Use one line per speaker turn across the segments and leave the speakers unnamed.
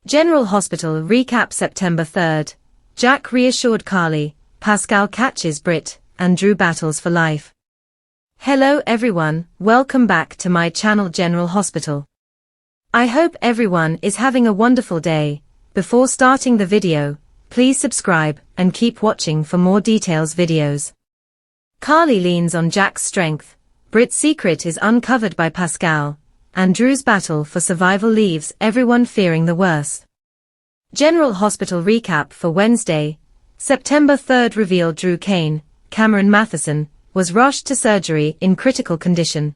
General Hospital recap September 3rd. Jack reassured Carly, Pascal catches Britt, and Drew battles for life. Hello everyone, welcome back to my channel General Hospital. I hope everyone is having a wonderful day. Before starting the video, please subscribe and keep watching for more details videos. Carly leans on Jack's strength, Britt's secret is uncovered by Pascal, and Drew's battle for survival leaves everyone fearing the worst. General Hospital recap for Wednesday, September 3rd revealed Drew Cameron Matheson, was rushed to surgery in critical condition.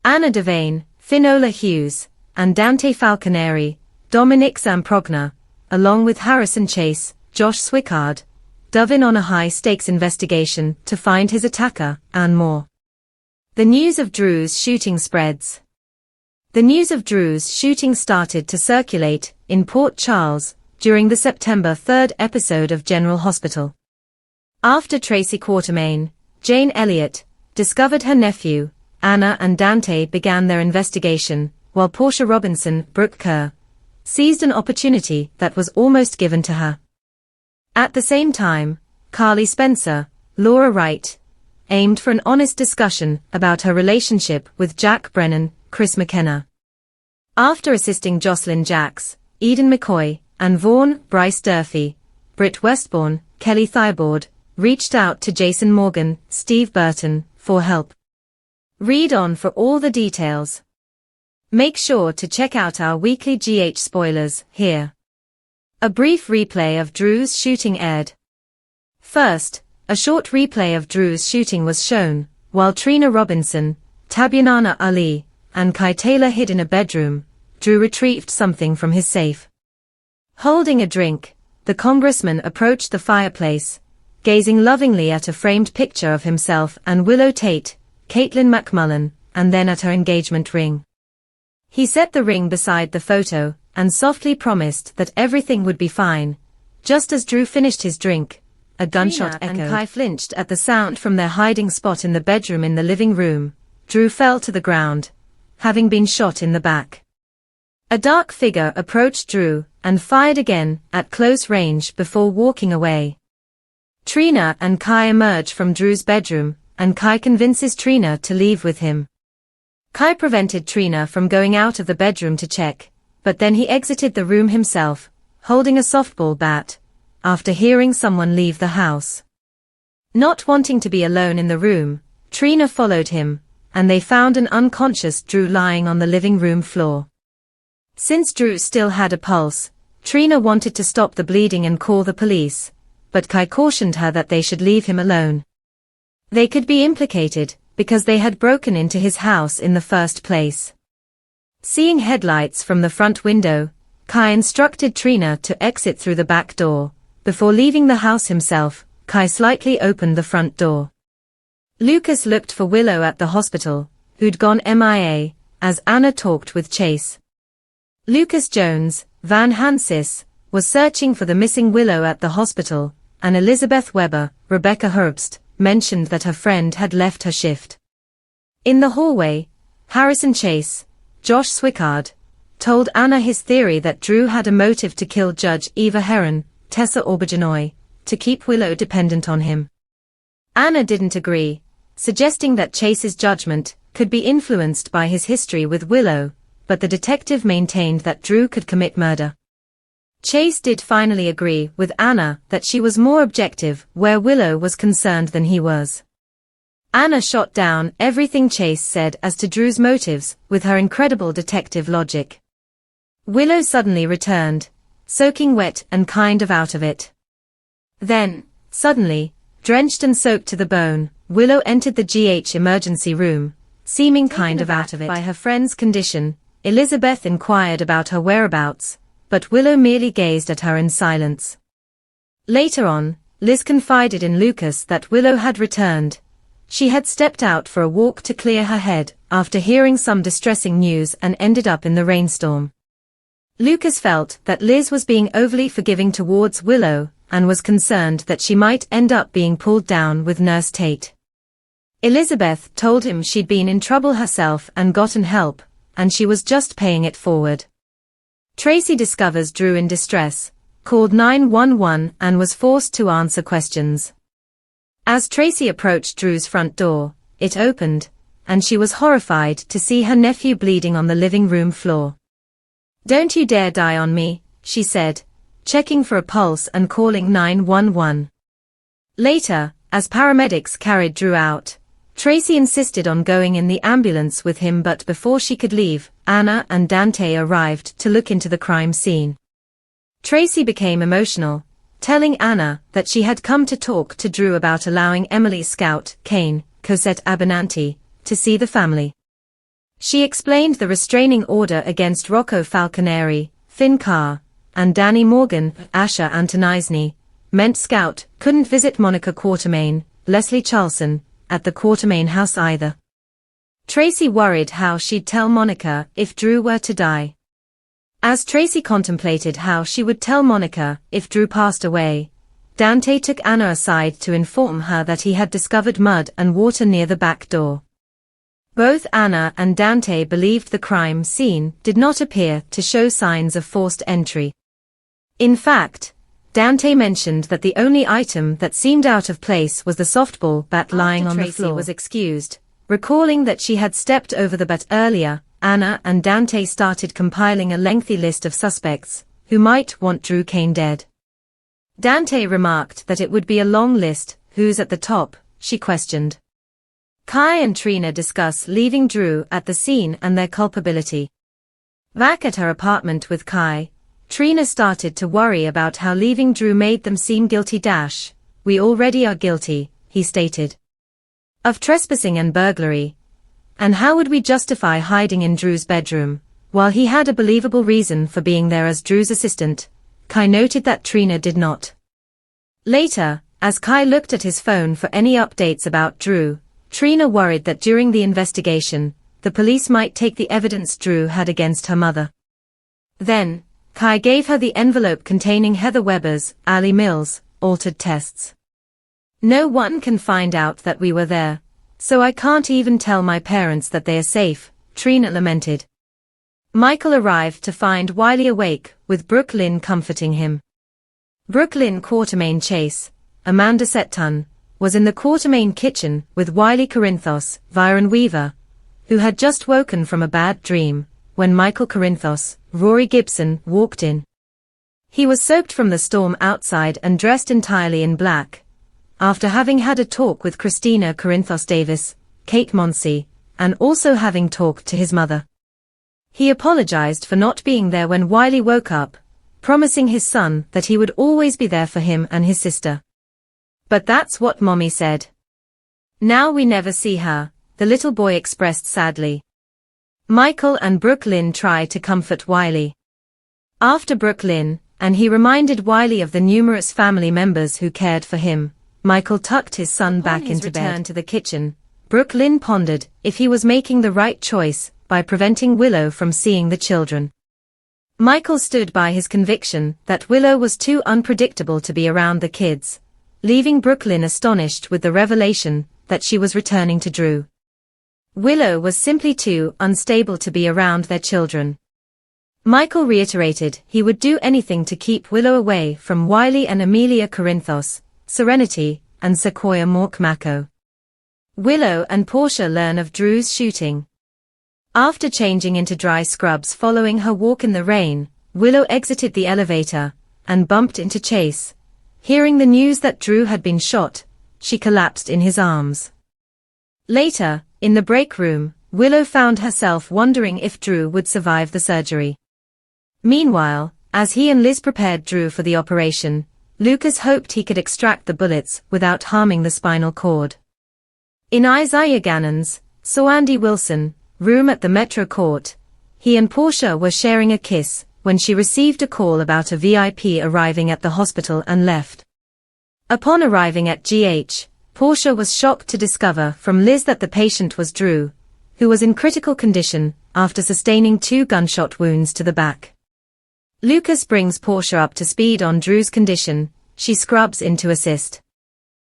Anna Devane, Finola Hughes, and Dante Falconeri, Dominic Zamprogna, along with Harrison Chase, Josh Swickard, dove in on a high-stakes investigation to find his attacker, and more. The news of Drew's shooting spreads. The news of Drew's shooting started to circulate in Port Charles during the September 3rd episode of General Hospital. After Tracy Quartermaine, Jane Elliott, discovered her nephew, Anna and Dante began their investigation, while Portia Robinson, Brooke Kerr, seized an opportunity that was almost given to her. At the same time, Carly Spencer, Laura Wright, aimed for an honest discussion about her relationship with Jack Brennan, Chris McKenna. After assisting Jocelyn Jacks, Eden McCoy, and Vaughn, Bryce Durfee, Britt Westbourne, Kelly Thibaud, reached out to Jason Morgan, Steve Burton, for help. Read on for all the details. Make sure to check out our weekly GH spoilers here. A brief replay of Drew's shooting aired. First, a short replay of Drew's shooting was shown, while Trina Robinson, Tabyana Ali, and Kai Taylor hid in a bedroom. Drew retrieved something from his safe. Holding a drink, the congressman approached the fireplace, gazing lovingly at a framed picture of himself and Willow Tate, Caitlin McMullen, and then at her engagement ring. He set the ring beside the photo, and softly promised that everything would be fine. Just as Drew finished his drink, a gunshot echoed. And Kai flinched at the sound from their hiding spot in the bedroom in the living room. Drew fell to the ground, having been shot in the back. A dark figure approached Drew, and fired again, at close range before walking away. Trina and Kai emerge from Drew's bedroom, and Kai convinces Trina to leave with him. Kai prevented Trina from going out of the bedroom to check, but then he exited the room himself, holding a softball bat, after hearing someone leave the house. Not wanting to be alone in the room, Trina followed him, and they found an unconscious Drew lying on the living room floor. Since Drew still had a pulse, Trina wanted to stop the bleeding and call the police, but Kai cautioned her that they should leave him alone. They could be implicated, because they had broken into his house in the first place. Seeing headlights from the front window, Kai instructed Trina to exit through the back door. Before leaving the house himself, Kai slightly opened the front door. Lucas looked for Willow at the hospital, who'd gone MIA, as Anna talked with Chase. Lucas Jones, Van Hansis, was searching for the missing Willow at the hospital, and Elizabeth Weber, Rebecca Herbst, mentioned that her friend had left her shift. In the hallway, Harrison Chase, Josh Swickard, told Anna his theory that Drew had a motive to kill Judge Eva Heron, Tessa Auberjonois, to keep Willow dependent on him. Anna didn't agree, suggesting that Chase's judgment could be influenced by his history with Willow, but the detective maintained that Drew could commit murder. Chase did finally agree with Anna that she was more objective where Willow was concerned than he was. Anna shot down everything Chase said as to Drew's motives with her incredible detective logic. Willow suddenly returned, soaking wet and kind of out of it. Then, suddenly, drenched and soaked to the bone, Willow entered the GH emergency room, seeming kind of out of it. By her friend's condition, Elizabeth inquired about her whereabouts, but Willow merely gazed at her in silence. Later on, Liz confided in Lucas that Willow had returned. She had stepped out for a walk to clear her head after hearing some distressing news and ended up in the rainstorm. Lucas felt that Liz was being overly forgiving towards Willow and was concerned that she might end up being pulled down with Nurse Tate. Elizabeth told him she'd been in trouble herself and gotten help, and she was just paying it forward. Tracy discovers Drew in distress, called 911 and was forced to answer questions. As Tracy approached Drew's front door, it opened, and she was horrified to see her nephew bleeding on the living room floor. "Don't you dare die on me," she said, checking for a pulse and calling 911. Later, as paramedics carried Drew out, Tracy insisted on going in the ambulance with him, but before she could leave, Anna and Dante arrived to look into the crime scene. Tracy became emotional, telling Anna that she had come to talk to Drew about allowing Emily's scout, Kane, Cosette Abenanti, to see the family. She explained the restraining order against Rocco Falconeri, Finn Carr, and Danny Morgan, Asher Antonisny, meant Scout couldn't visit Monica Quartermaine, Leslie Charlson, at the Quartermaine house either. Tracy worried how she'd tell Monica if Drew were to die. As Tracy contemplated how she would tell Monica if Drew passed away, Dante took Anna aside to inform her that he had discovered mud and water near the back door. Both Anna and Dante believed the crime scene did not appear to show signs of forced entry. In fact, Dante mentioned that the only item that seemed out of place was the softball bat lying on the floor. Tracy was excused, recalling that she had stepped over the bat earlier. Anna and Dante started compiling a lengthy list of suspects who might want Drew Kane dead. Dante remarked that it would be a long list. "Who's at the top?" she questioned. Kai and Trina discuss leaving Drew at the scene and their culpability. Back at her apartment with Kai, Trina started to worry about how leaving Drew made them seem guilty. "We already are guilty," he stated, "of trespassing and burglary. And how would we justify hiding in Drew's bedroom, while he had a believable reason for being there as Drew's assistant?" Kai noted that Trina did not. Later, as Kai looked at his phone for any updates about Drew, Trina worried that during the investigation, the police might take the evidence Drew had against her mother. Then, Kai gave her the envelope containing Heather Weber's, Ali Mills, altered tests. "No one can find out that we were there, so I can't even tell my parents that they are safe," Trina lamented. Michael arrived to find Wiley awake, with Brooke Lynn comforting him. Brooke Lynn Quartermaine Chase, Amanda Setton, was in the Quartermaine kitchen with Wiley Corinthos, Viren Weaver, who had just woken from a bad dream, when Michael Corinthos, Rory Gibson, walked in. He was soaked from the storm outside and dressed entirely in black, after having had a talk with Christina Corinthos Davis, Kate Monsey, and also having talked to his mother. He apologized for not being there when Wiley woke up, promising his son that he would always be there for him and his sister. "But that's what Mommy said. Now we never see her," the little boy expressed sadly. Michael and Brooke Lynn tried to comfort Wiley. After Brooke Lynn, and he reminded Wiley of the numerous family members who cared for him, Michael tucked his son back into bed. Upon his return to the kitchen, Brooke Lynn pondered if he was making the right choice by preventing Willow from seeing the children. Michael stood by his conviction that Willow was too unpredictable to be around the kids, leaving Brooke Lynn astonished with the revelation that she was returning to Drew. Willow was simply too unstable to be around their children. Michael reiterated he would do anything to keep Willow away from Wiley and Amelia Corinthos, Serenity, and Sequoia Mork-Mako. Willow and Portia learn of Drew's shooting. After changing into dry scrubs following her walk in the rain, Willow exited the elevator and bumped into Chase. Hearing the news that Drew had been shot, she collapsed in his arms. Later, in the break room, Willow found herself wondering if Drew would survive the surgery. Meanwhile, as he and Liz prepared Drew for the operation, Lucas hoped he could extract the bullets without harming the spinal cord. In Isaiah Gannon's, Andy Wilson, room at the Metro Court, he and Portia were sharing a kiss when she received a call about a VIP arriving at the hospital and left. Upon arriving at GH, Portia was shocked to discover from Liz that the patient was Drew, who was in critical condition after sustaining 2 gunshot wounds to the back. Lucas brings Portia up to speed on Drew's condition. She scrubs in to assist.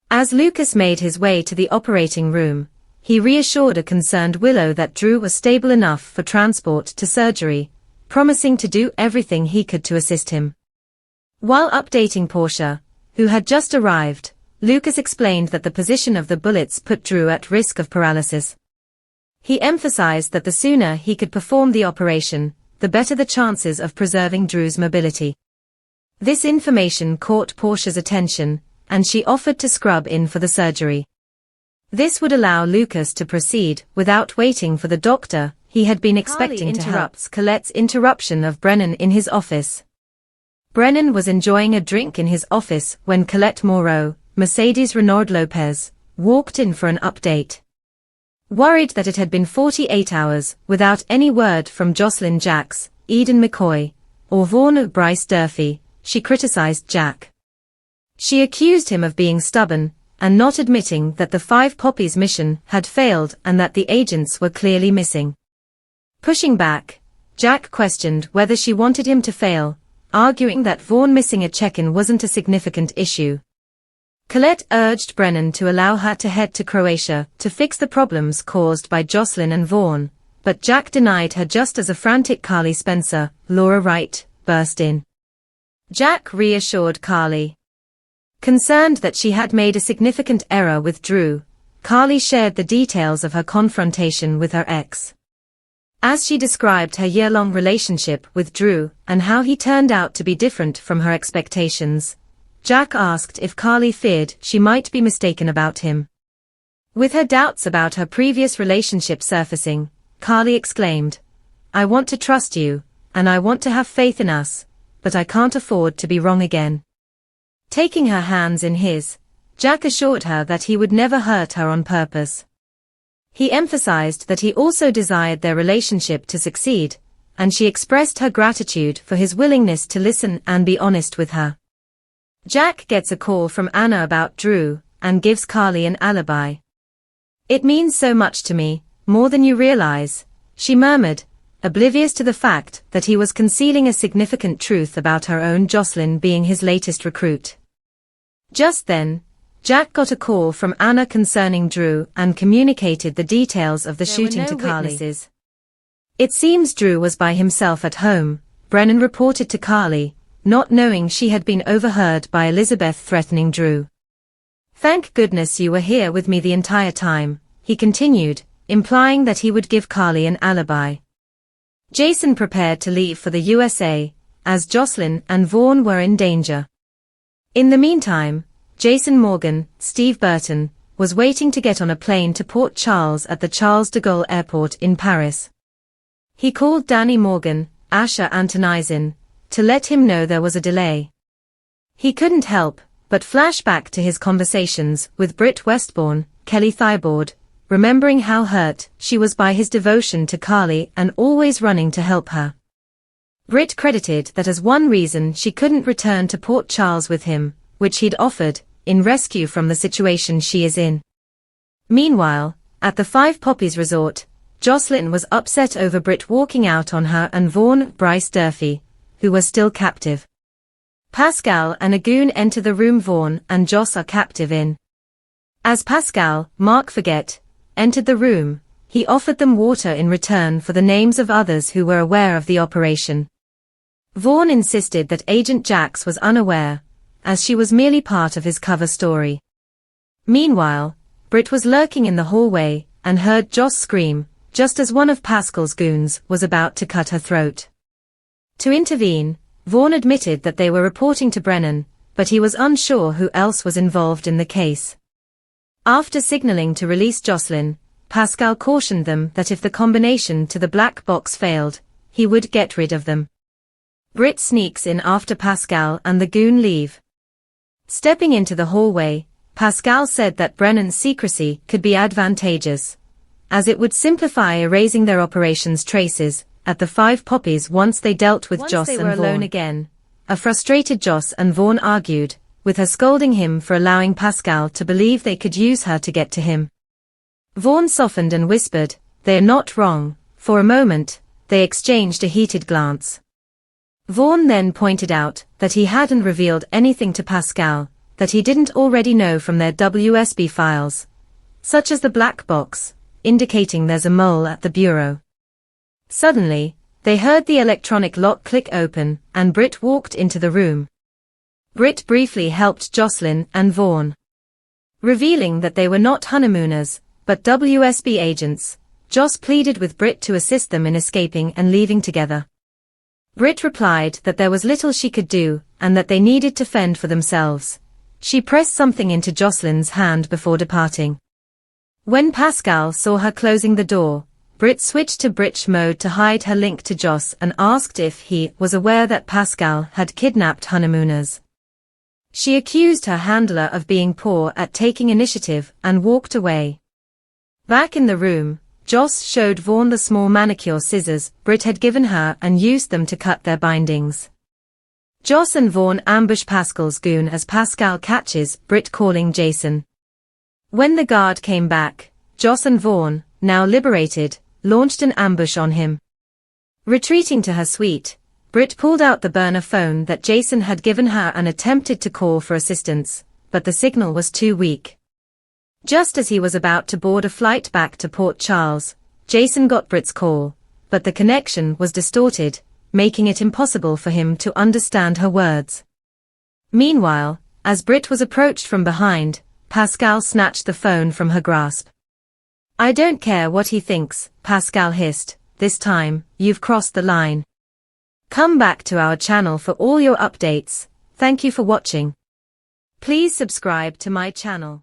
As Lucas made his way to the operating room, he reassured a concerned Willow that Drew was stable enough for transport to surgery, promising to do everything he could to assist him. While updating Portia, who had just arrived, Lucas explained that the position of the bullets put Drew at risk of paralysis. He emphasized that the sooner he could perform the operation, the better the chances of preserving Drew's mobility. This information caught Portia's attention, and she offered to scrub in for the surgery. This would allow Lucas to proceed without waiting for the doctor he had been expecting to help. Colette's interruption of Brennan in his office. Brennan was enjoying a drink in his office when Colette Moreau, Mercedes Renaud Lopez, walked in for an update. Worried that it had been 48 hours without any word from Jocelyn Jacks, Eden McCoy, or Vaughan Bryce Durfee, she criticized Jack. She accused him of being stubborn and not admitting that the Five Poppies mission had failed and that the agents were clearly missing. Pushing back, Jack questioned whether she wanted him to fail, arguing that Vaughan missing a check-in wasn't a significant issue. Colette urged Brennan to allow her to head to Croatia to fix the problems caused by Jocelyn and Vaughan, but Jack denied her just as a frantic Carly Spencer, Laura Wright, burst in. Jack reassured Carly. Concerned that she had made a significant error with Drew, Carly shared the details of her confrontation with her ex. As she described her year-long relationship with Drew and how he turned out to be different from her expectations, Jack asked if Carly feared she might be mistaken about him. With her doubts about her previous relationship surfacing, Carly exclaimed, "I want to trust you, and I want to have faith in us, but I can't afford to be wrong again." Taking her hands in his, Jack assured her that he would never hurt her on purpose. He emphasized that he also desired their relationship to succeed, and she expressed her gratitude for his willingness to listen and be honest with her. Jack gets a call from Anna about Drew, and gives Carly an alibi. "It means so much to me, more than you realize," she murmured, oblivious to the fact that he was concealing a significant truth about her own Jocelyn being his latest recruit. Just then, Jack got a call from Anna concerning Drew and communicated the details of the shooting to Carly. "It seems Drew was by himself at home," Brennan reported to Carly, not knowing she had been overheard by Elizabeth threatening Drew. "Thank goodness you were here with me the entire time," he continued, implying that he would give Carly an alibi. Jason prepared to leave for the USA, as Jocelyn and Vaughan were in danger. In the meantime, Jason Morgan, Steve Burton, was waiting to get on a plane to Port Charles at the Charles de Gaulle Airport in Paris. He called Danny Morgan, Asher Antonizin, to let him know there was a delay. He couldn't help but flash back to his conversations with Britt Westbourne, Kelly Thibaud, remembering how hurt she was by his devotion to Carly and always running to help her. Britt credited that as one reason she couldn't return to Port Charles with him, which he'd offered, in rescue from the situation she is in. Meanwhile, at the Five Poppies resort, Jocelyn was upset over Britt walking out on her and Vaughan Bryce Durfee, who were still captive. Pascal and a goon enter the room Vaughan and Joss are captive in. As Pascal, Mark Forget, entered the room, he offered them water in return for the names of others who were aware of the operation. Vaughan insisted that Agent Jax was unaware, as she was merely part of his cover story. Meanwhile, Britt was lurking in the hallway and heard Joss scream, just as one of Pascal's goons was about to cut her throat. To intervene, Vaughan admitted that they were reporting to Brennan, but he was unsure who else was involved in the case. After signaling to release Jocelyn, Pascal cautioned them that if the combination to the black box failed, he would get rid of them. Britt sneaks in after Pascal and the goon leave. Stepping into the hallway, Pascal said that Brennan's secrecy could be advantageous, as it would simplify erasing their operations traces at the Five Poppies once they dealt with Joss and Vaughan. Once they were alone again, a frustrated Joss and Vaughan argued, with her scolding him for allowing Pascal to believe they could use her to get to him. Vaughan softened and whispered, "They're not wrong." For a moment, they exchanged a heated glance. Vaughan then pointed out that he hadn't revealed anything to Pascal that he didn't already know from their WSB files, such as the black box, indicating there's a mole at the bureau. Suddenly, They heard the electronic lock click open, and Britt walked into the room. Britt briefly helped Jocelyn and Vaughn. Revealing that they were not honeymooners, but WSB agents, Joss pleaded with Britt to assist them in escaping and leaving together. Britt replied that there was little she could do, and that they needed to fend for themselves. She pressed something into Jocelyn's hand before departing. When Pascal saw her closing the door, Britt switched to Britch mode to hide her link to Joss and asked if he was aware that Pascal had kidnapped honeymooners. She accused her handler of being poor at taking initiative and walked away. Back in the room, Joss showed Vaughn the small manicure scissors Britt had given her and used them to cut their bindings. Joss and Vaughn ambush Pascal's goon as Pascal catches Britt calling Jason. When the guard came back, Joss and Vaughn, now liberated, launched an ambush on him. Retreating to her suite, Britt pulled out the burner phone that Jason had given her and attempted to call for assistance, but the signal was too weak. Just as he was about to board a flight back to Port Charles, Jason got Britt's call, but the connection was distorted, making it impossible for him to understand her words. Meanwhile, as Britt was approached from behind, Pascal snatched the phone from her grasp. "I don't care what he thinks," Pascal hissed, "this time, you've crossed the line. Come back to our channel for all your updates. Thank you for watching. Please subscribe to my channel."